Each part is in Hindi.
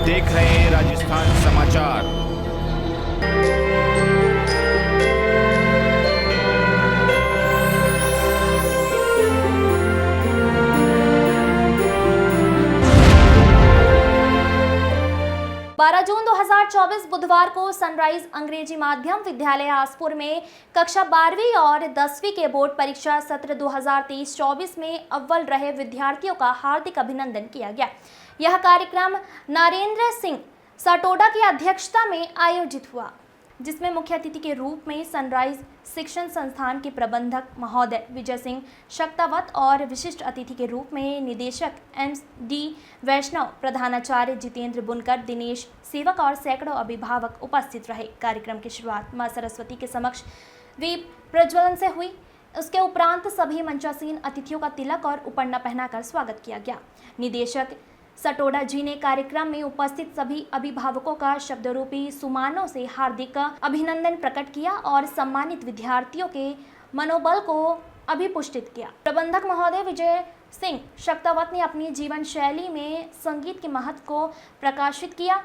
देख रहे हैं राजस्थान समाचार। 12 जून 2024 बुधवार को सनराइज अंग्रेजी माध्यम विद्यालय आसपुर में कक्षा 12वीं और 10वीं के बोर्ड परीक्षा सत्र 2023-24 में अव्वल रहे विद्यार्थियों का हार्दिक अभिनंदन किया गया। यह कार्यक्रम नरेंद्र सिंह सटोडा की अध्यक्षता में आयोजित हुआ, जिसमें मुख्य अतिथि के रूप में सनराइज शिक्षण संस्थान के प्रबंधक महोदय विजय सिंह शक्तावत और विशिष्ट अतिथि के रूप में निदेशक एम.डी. वैष्णव, प्रधानाचार्य जितेंद्र बुनकर, दिनेश सेवक और सैकड़ों अभिभावक उपस्थित रहे। कार्यक्रम की शुरुआत मां सरस्वती के समक्ष दीप प्रज्वलन से हुई। उसके उपरांत सभी मंचासीन अतिथियों का तिलक और उपरना पहनाकर स्वागत किया गया। निदेशक सटोडा जी ने कार्यक्रम में उपस्थित सभी अभिभावकों का शब्दरूपी सुमानों से हार्दिक अभिनंदन प्रकट किया और सम्मानित विद्यार्थियों के मनोबल को अभिपुष्टित किया। प्रबंधक महोदय विजय सिंह शक्तावत ने अपनी जीवन शैली में संगीत के महत्व को प्रकाशित किया।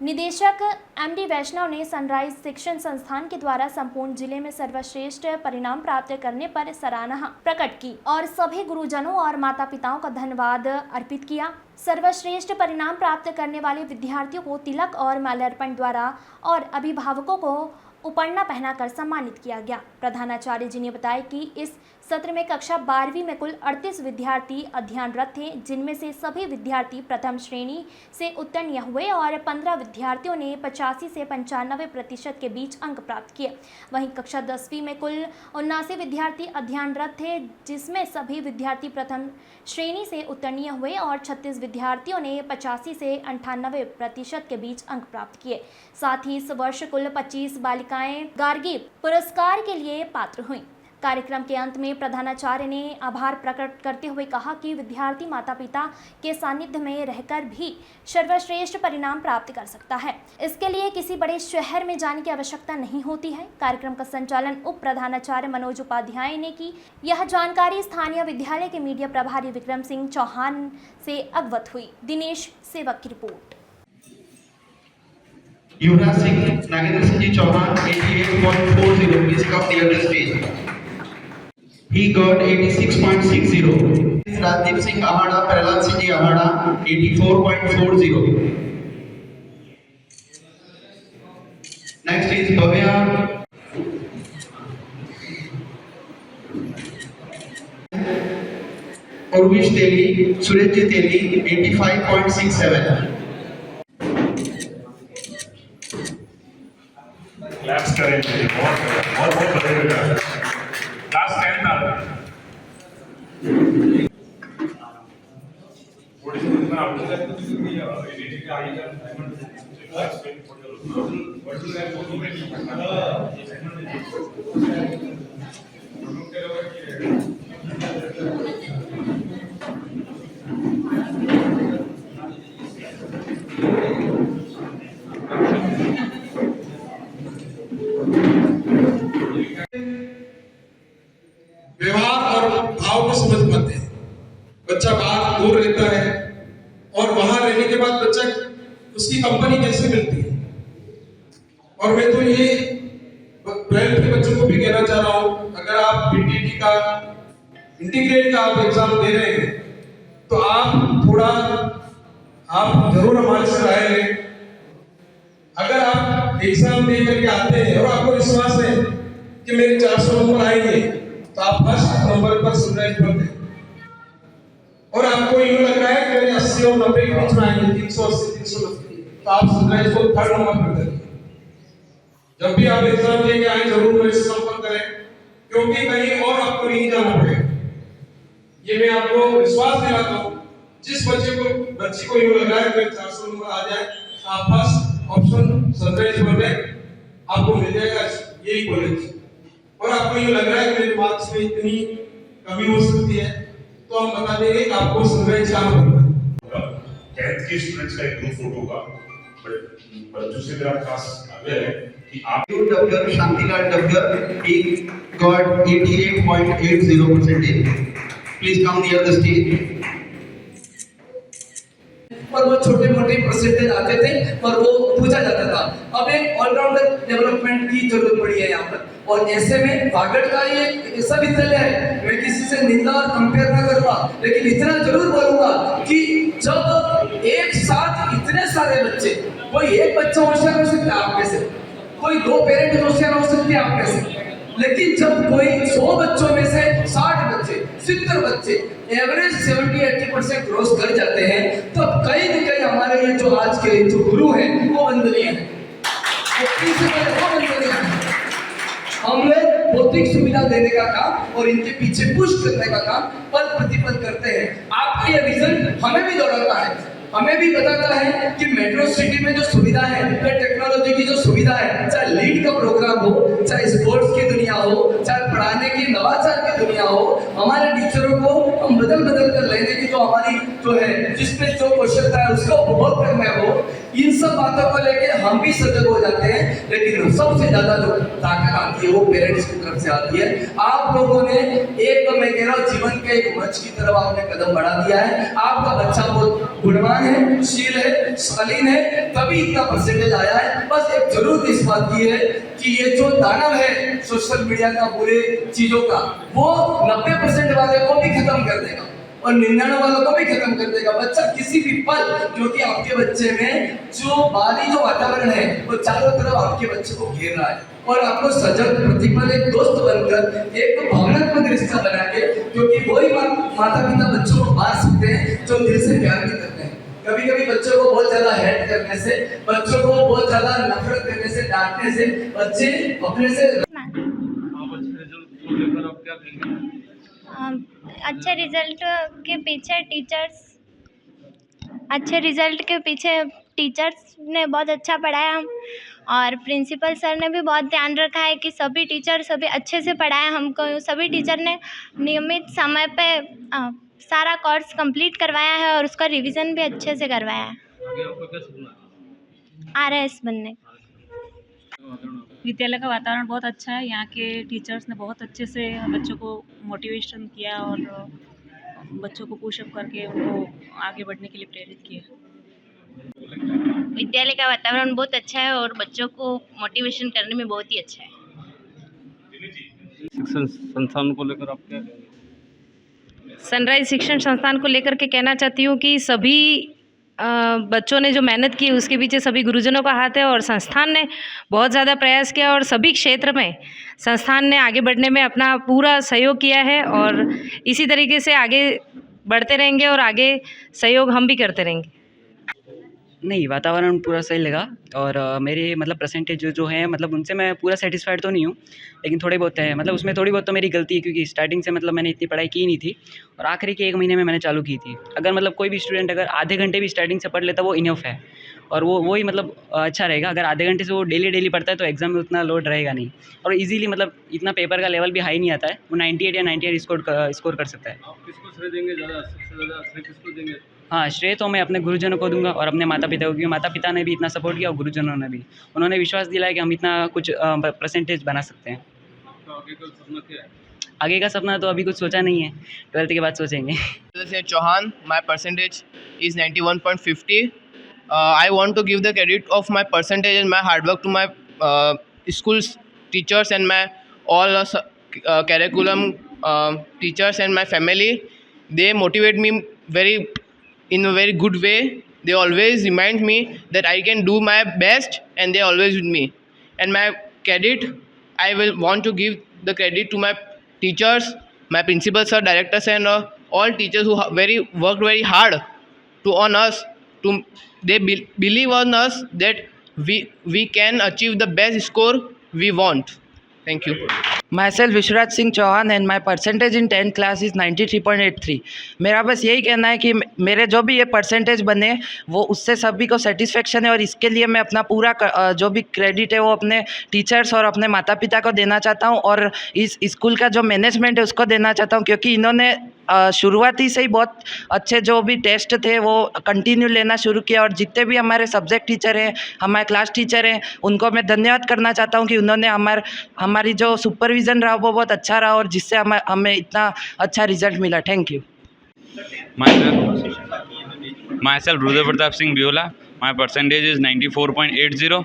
निदेशक एम.डी. वैष्णव ने सनराइज शिक्षण संस्थान के द्वारा संपूर्ण जिले में सर्वश्रेष्ठ परिणाम प्राप्त करने पर सराहना प्रकट की और सभी गुरुजनों और माता पिताओं का धन्यवाद अर्पित किया। सर्वश्रेष्ठ परिणाम प्राप्त करने वाले विद्यार्थियों को तिलक और माल्यार्पण द्वारा और अभिभावकों को उपरना पहनाकर सम्मानित किया गया। प्रधानाचार्य जी ने बताया कि इस सत्र में कक्षा 12वीं में कुल 38 विद्यार्थी अध्ययनरत थे, जिनमें से सभी विद्यार्थी प्रथम श्रेणी से उत्तीर्ण हुए और 15 विद्यार्थियों ने 85 से 95% के बीच अंक प्राप्त किए। वहीं कक्षा 10वीं में कुल 79 विद्यार्थी अध्ययनरत थे, जिसमें सभी विद्यार्थी प्रथम श्रेणी से उत्तीर्ण हुए और 36 विद्यार्थियों ने 85 से 98% के बीच अंक प्राप्त किए। साथ ही इस वर्ष कुल 25 बालिकाएं गार्गी पुरस्कार के लिए पात्र हुईं। कार्यक्रम के अंत में प्रधानाचार्य ने आभार प्रकट करते हुए कहा कि विद्यार्थी माता पिता के सानिध्य में रहकर भी सर्वश्रेष्ठ परिणाम प्राप्त कर सकता है। इसके लिए किसी बड़े शहर में जाने की आवश्यकता नहीं होती है। कार्यक्रम का संचालन उप प्रधानाचार्य मनोज उपाध्याय ने की। यह जानकारी स्थानीय विद्यालय के मीडिया प्रभारी विक्रम सिंह चौहान से अवगत हुई। दिनेश सेवक की report. Yuvraj Singh Nagendra Singh ji Chauhan 88.40, please come near the stage. He got 86.60. Rajdeep Singh Aahada, Prahlad Singh ji Aahada 84.40. Next is Bhavya. Urvish Teli, Suresh ji Teli 85.67. Claps करेंगे, बहुत बढ़िया। क्लास 10 था। व्यवहार और भाव को समझ पाते हैं। बच्चा बाहर दूर रहता है और वहां रहने के बाद बच्चा उसकी कंपनी कैसे मिलती है। और मैं तो ये 12th के बच्चों को भी कहना चाह रहा हूँ, अगर आप बीटीटी का इंटीग्रेट का आप एग्जाम दे रहे हैं तो आप जरूर हमारे से राय लें। अगर आप एग्जाम दे करके आते हैं और आपको विश्वास है कि मेरे 400 नंबर आएंगे, तो आप फर्स्ट नंबर पर सनराइज पर दें। और आपको यूं लग रहा है कि मेरे 80 और 90 के बीच में आएंगे, 380 390, तो आप सनराइज को थर्ड नंबर पर दें। जब भी आप एग्जाम देके आए जरूर मेरे से संपर्क करें, क्योंकि कहीं और आपको नहीं जाना पड़ेगा। ये मैं आपको विश्वास दिलाता हूँ। जिस बच्ची को यूं लग रहा है कि 400 नंबर आ जाए, आप फर्स्ट ऑप्शन सनराइज पर दें, आपको मिल जाएगा यही कॉलेज। और आपको ये लग रहा है कि मेरे मार्क्स में इतनी कमी हो सकती है, तो हम बता देंगे कि आपको सनराइज कहाँ करना है। 10th के स्टूडेंट्स का एक ग्रुप फोटो का, बट बच्चों से मेरा खास आग्रह है कि आप Dr. Shantilaal Dabgar, he got 88.80%. Please come near the stage. और वो छोटे मोटे परसेंटेज आते थे और वो पूछा जाता था। अब एक ऑलराउंडर डेवलपमेंट की जरूरत पड़ी है यहाँ पर, और ऐसे में वागड़ का ये ऐसा विद्यालय है, मैं किसी से निंदा और कंपेयर ना करूँगा, लेकिन इतना जरूर बोलूंगा कि जब एक साथ इतने सारे बच्चे, कोई एक बच्चा होशियार हो सकता है आप में से, कोई दो पेरेंट होशियार हो सकते हैं आप में से, लेकिन जब कोई 100 बच्चों में से 60 बच्चे 70 बच्चे एवरेज 70-80% क्रॉस कर जाते हैं, तो कहीं न कहीं हमारे ये जो आज के जो गुरु हैं वो वंदनीय हैं, वो वंदनीय हैं। हम लोग भौतिक सुविधा देने का काम और इनके पीछे पुश करने का काम पल प्रतिपल करते हैं। आपका ये विजन हमें भी दौड़ाता है, हमें भी बताता है कि मेट्रो सिटी में जो सुविधा है, टेक्नोलॉजी की जो सुविधा है, चाहे लीड का प्रोग्राम हो, चाहे स्पोर्ट्स की दुनिया हो, चाहे पढ़ाने की नवाचार की दुनिया हो, हमारे टीचरों को हम बदल कर लेने की जो हमारी जो है, जिसमें जो कौशलता है उसका उपभोग करना हो, इन सब बातों को लेके हम भी सजग हो जाते हैं। लेकिन सबसे ज्यादा जो ताकत आती है वो पेरेंट्स की तरफ से आती है। आप लोगों ने एक, मैं कह रहा हूँ, जीवन के एक मंच की तरफ आपने कदम बढ़ा दिया है। आपका बच्चा बहुत गुणवान है, शील है, शालीन है, तभी इतना परसेंटेज आया है। बस एक जरूरत इस बात की है कि ये जो दानव है सोशल मीडिया का, बुरे चीजों का, वो 90% वाले को भी खत्म कर देगा और 99 वालों को भी खत्म कर देगा। बच्चा किसी भी पल, क्योंकि आपके बच्चे में जो बाहरी जो वातावरण है वो चारों तरफ आपके बच्चे को घेर रहा है, और आपको सजग प्रतिपल एक दोस्त बनकर एक भावनात्मक रिश्ता बना के, क्योंकि वही माता पिता बच्चों को बांट सकते हैं जो दिल से प्यार भी करते हैं। कभी कभी बच्चों को बहुत ज्यादा हेट करने से, बच्चों को बहुत ज्यादा नफरत करने से, डांटने से बच्चे अपने से अच्छे रिजल्ट के पीछे टीचर्स ने बहुत अच्छा पढ़ाया, और प्रिंसिपल सर ने भी बहुत ध्यान रखा है कि सभी टीचर सभी अच्छे से पढ़ाए हमको। सभी टीचर ने नियमित समय पे सारा कोर्स कंप्लीट करवाया है और उसका रिवीजन भी अच्छे से करवाया है। RS बनने। विद्यालय का वातावरण बहुत अच्छा है। यहाँ के टीचर्स ने बहुत अच्छे से बच्चों को मोटिवेशन किया और बच्चों को पुशअप करके उनको आगे बढ़ने के लिए प्रेरित किया। विद्यालय का वातावरण बहुत अच्छा है और बच्चों को मोटिवेशन करने में बहुत ही अच्छा है। शिक्षण संस्थान को लेकर आप क्या कहेंगे? सनराइज शिक्षण संस्थान को लेकर के कहना चाहती हूँ कि सभी बच्चों ने जो मेहनत की उसके पीछे सभी गुरुजनों का हाथ है, और संस्थान ने बहुत ज़्यादा प्रयास किया और सभी क्षेत्र में संस्थान ने आगे बढ़ने में अपना पूरा सहयोग किया है, और इसी तरीके से आगे बढ़ते रहेंगे और आगे सहयोग हम भी करते रहेंगे। नहीं, वातावरण पूरा सही लगा, और मेरे मतलब परसेंटेज जो है मतलब उनसे मैं पूरा सेटिस्फाइड तो नहीं हूँ, लेकिन थोड़े बहुत है, मतलब उसमें थोड़ी बहुत तो मेरी गलती है, क्योंकि स्टार्टिंग से मतलब मैंने इतनी पढ़ाई की नहीं थी और आखिरी के 1 महीने में मैंने चालू की थी। अगर मतलब कोई भी स्टूडेंट अगर आधे घंटे भी स्टार्टिंग से पढ़ लेता वो इनफ है, और वही मतलब अच्छा रहेगा। अगर आधे घंटे से वो डेली पढ़ता है तो एग्जाम में उतना लोड रहेगा नहीं, और इजीली मतलब इतना पेपर का लेवल भी हाई नहीं आता है, वो 98 या 98 स्कोर कर सकता है। किसको श्रेय देंगे? ज़्यादा सबसे ज़्यादा श्रेय किसको देंगे? हाँ, श्रेय तो मैं अपने गुरुजनों को दूंगा और अपने माता पिता को, क्योंकि माता पिता ने भी इतना सपोर्ट किया और गुरुजनों ने भी, उन्होंने विश्वास दिलाया कि हम इतना कुछ परसेंटेज बना सकते हैं। तो आगे का सपना क्या है? आगे का सपना तो अभी कुछ सोचा नहीं है, 12th के बाद सोचेंगे। Chauhan, my percentage is 91.50. I want to give the credit of my percentage and my hard work to my school teachers and my all curriculum teachers and my family. They motivate me in a very good way. They always remind me that I can do my best, and they always with me. And my credit, I will want to give the credit to my teachers, my principal sir, directors, and all teachers who worked very hard on us. They believe on us that we can achieve the best score we want. Thank you. Myself Vishwaraj Singh Chauhan and my percentage in 10th class is 93.83. मेरा बस यही कहना है कि मेरे जो भी ये परसेंटेज बने वो उससे सभी को सेटिस्फेक्शन है, और इसके लिए मैं अपना पूरा जो भी क्रेडिट है वो अपने टीचर्स और अपने माता पिता को देना चाहता हूँ, और इस स्कूल का जो मैनेजमेंट है उसको देना चाहता हूँ, क्योंकि इन्होंने शुरुआती से ही बहुत अच्छे जो भी टेस्ट थे वो कंटिन्यू लेना शुरू किया, और जितने भी हमारे सब्जेक्ट टीचर हैं, हमारे क्लास टीचर हैं, उनको मैं धन्यवाद करना चाहता हूँ कि उन्होंने हमारी जो सुपरविज़न रहा वो बहुत अच्छा रहा, और जिससे हमें इतना अच्छा रिजल्ट मिला। Thank you. Myself Rudra Pratap Singh Biyola, my percentage is 94.80।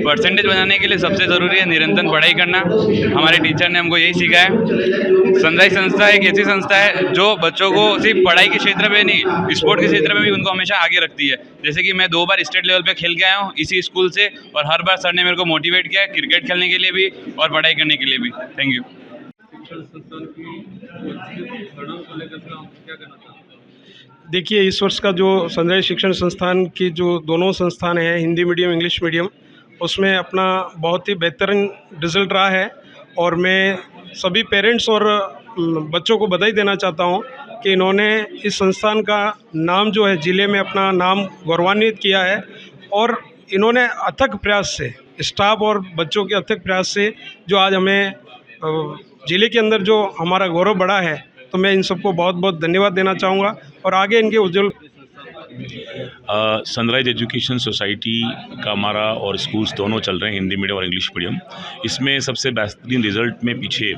Percentage बनाने के लिए सबसे ज़रूरी है निरंतर पढ़ाई करना। हमारे टीचर ने हमको यही सिखाया। सनराइज संस्था एक ऐसी संस्था है जो बच्चों को सिर्फ पढ़ाई के क्षेत्र में नहीं, स्पोर्ट के क्षेत्र में भी उनको हमेशा आगे रखती है। जैसे कि मैं 2 बार स्टेट लेवल पे खेल के आया हूँ इसी स्कूल से, और हर बार सर ने मेरे को मोटिवेट किया है क्रिकेट खेलने के लिए भी और पढ़ाई करने के लिए भी। Thank you. शिक्षण संस्थान की परिणाम को लेकर के आप क्या कहना चाहते हैं? देखिए, इस वर्ष का जो सनराइज शिक्षण संस्थान की जो दोनों संस्थान हैं, हिंदी मीडियम इंग्लिश मीडियम, उसमें अपना बहुत ही बेहतरीन रिज़ल्ट रहा है। और मैं सभी पेरेंट्स और बच्चों को बधाई देना चाहता हूं कि इन्होंने इस संस्थान का नाम जो है ज़िले में अपना नाम गौरवान्वित किया है। और इन्होंने अथक प्रयास से, स्टाफ और बच्चों के अथक प्रयास से जो आज हमें ज़िले के अंदर जो हमारा गौरव बढ़ा है, तो मैं इन सबको बहुत बहुत धन्यवाद देना चाहूँगा और आगे इनके उज्जवल। सनराइज एजुकेशन सोसाइटी का हमारा और स्कूल्स दोनों चल रहे हैं, हिंदी मीडियम और इंग्लिश मीडियम। इसमें सबसे बेहतरीन रिज़ल्ट में पीछे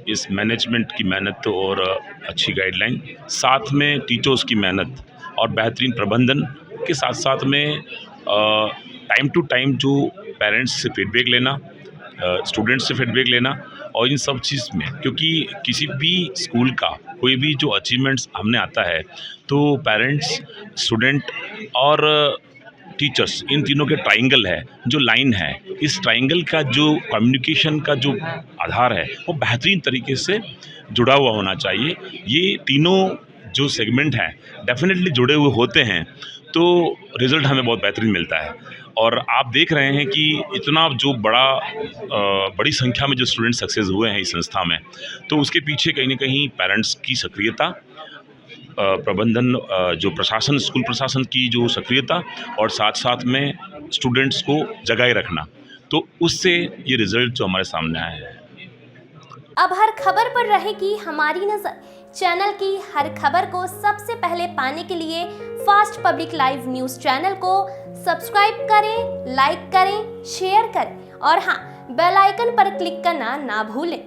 इस मैनेजमेंट की मेहनत और अच्छी गाइडलाइन, साथ में टीचर्स की मेहनत और बेहतरीन प्रबंधन के साथ साथ में टाइम टू टाइम जो पेरेंट्स से फीडबैक लेना, स्टूडेंट्स से फीडबैक लेना, और इन सब चीज़ में, क्योंकि किसी भी स्कूल का कोई भी जो अचीवमेंट्स हमने आता है तो पेरेंट्स, स्टूडेंट और टीचर्स, इन तीनों के ट्रायंगल है, जो लाइन है, इस ट्रायंगल का जो कम्युनिकेशन का जो आधार है वो बेहतरीन तरीके से जुड़ा हुआ होना चाहिए। ये तीनों जो सेगमेंट हैं डेफिनेटली जुड़े हुए होते हैं तो रिज़ल्ट हमें बहुत बेहतरीन मिलता है। और आप देख रहे हैं कि इतना जो बड़ी संख्या में जो स्टूडेंट सक्सेस हुए हैं इस संस्था में, तो उसके पीछे कहीं ना कहीं पेरेंट्स की सक्रियता, प्रबंधन, जो प्रशासन, स्कूल प्रशासन की जो सक्रियता, और साथ साथ में स्टूडेंट्स को जगाए रखना, तो उससे ये रिज़ल्ट जो हमारे सामने आए हैं। अब हर खबर पर रहेगी हमारी नज़र। चैनल की हर खबर को सबसे पहले पाने के लिए fast public live news channel को सब्सक्राइब करें, लाइक करें, शेयर करें और हाँ, बेल आइकन पर क्लिक करना ना भूलें।